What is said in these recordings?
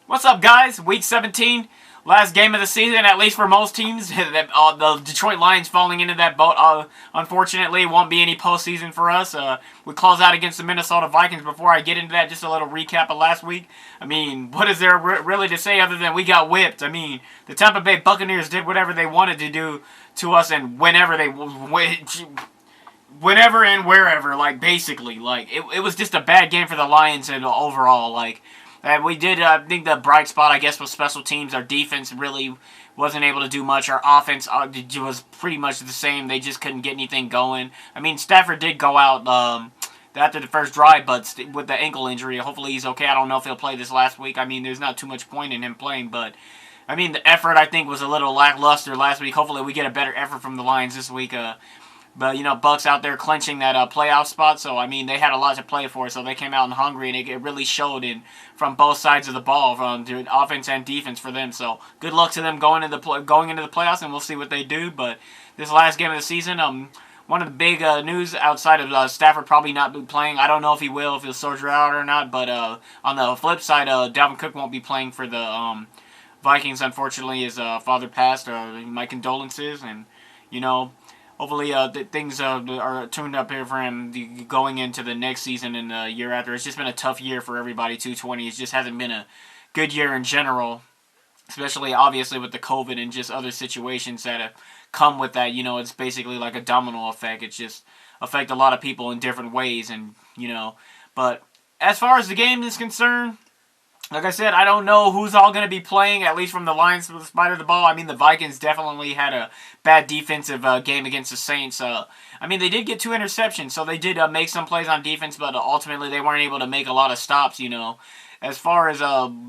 What's up, guys? Week 17, last game of the season, at least for most teams. The Detroit Lions falling into that boat. Unfortunately, won't be any postseason for us. We close out against the Minnesota Vikings. Before I get into that, just a little recap of last week. I mean, what is there really to say other than we got whipped? I mean, the Tampa Bay Buccaneers did whatever they wanted to do to us, and whenever and wherever, like, basically. Like, it was just a bad game for the Lions and overall, like. And we did, I think the bright spot, I guess, was special teams. Our defense really wasn't able to do much. Our offense was pretty much the same. They just couldn't get anything going. I mean, Stafford did go out after the first drive, but with the ankle injury, hopefully he's okay. I don't know if he'll play this last week. I mean, there's not too much point in him playing, but I mean, the effort, I think, was a little lackluster last week. Hopefully we get a better effort from the Lions this week. But, Bucks out there clinching that playoff spot. So, I mean, they had a lot to play for. So, they came out and hungry. And it really showed from both sides of the ball, from offense and defense for them. So, good luck to them going into the playoffs. And we'll see what they do. But this last game of the season, one of the big news outside of Stafford probably not be playing. I don't know if he will, if he'll soldier out or not. But on the flip side, Dalvin Cook won't be playing for the Vikings. Unfortunately, his father passed. My condolences. And, hopefully things are tuned up here for him going into the next season and the year after. It's just been a tough year for everybody, 2020. It just hasn't been a good year in general, especially obviously with the COVID and just other situations that have come with that. It's basically like a domino effect. It's just affect a lot of people in different ways. But as far as the game is concerned, like I said, I don't know who's all going to be playing, at least from the Lions side of the ball. I mean, the Vikings definitely had a bad defensive game against the Saints. I mean, they did get 2 interceptions, so they did make some plays on defense, but ultimately they weren't able to make a lot of stops, As far as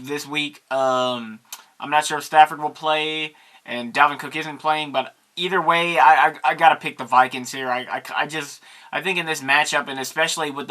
this week, I'm not sure if Stafford will play, and Dalvin Cook isn't playing, but either way, I got to pick the Vikings here. I think in this matchup, and especially with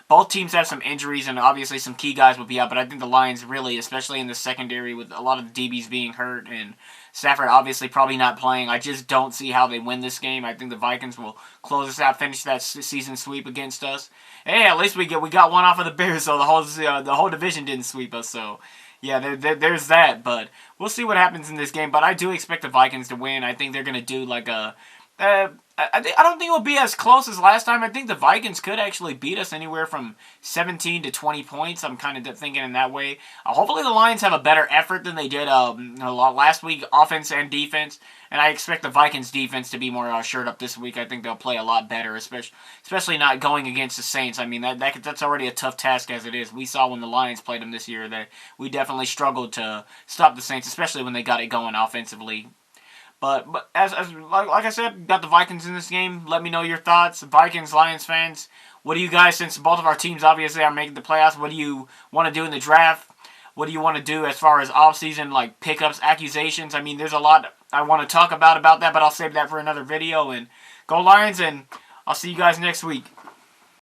both teams have some injuries, and obviously some key guys will be out, but I think the Lions really, especially in the secondary with a lot of the DBs being hurt, and Stafford obviously probably not playing, I just don't see how they win this game. I think the Vikings will close us out, finish that season sweep against us. Hey, at least we got one off of the Bears, so the whole division didn't sweep us, so... Yeah, there's that, but we'll see what happens in this game. But I do expect the Vikings to win. I think they're going to do like a... I don't think it will be as close as last time. I think the Vikings could actually beat us anywhere from 17 to 20 points. I'm kind of thinking in that way. Hopefully the Lions have a better effort than they did last week, offense and defense. And I expect the Vikings defense to be more shored up this week. I think they'll play a lot better, especially not going against the Saints. I mean, that's already a tough task as it is. We saw when the Lions played them this year that we definitely struggled to stop the Saints, especially when they got it going offensively. But as like I said, got the Vikings in this game. Let me know your thoughts. Vikings, Lions fans, what do you guys, since both of our teams obviously are making the playoffs, what do you want to do in the draft? What do you want to do as far as offseason, like pickups, accusations? I mean, there's a lot I want to talk about that, but I'll save that for another video. And go Lions, and I'll see you guys next week.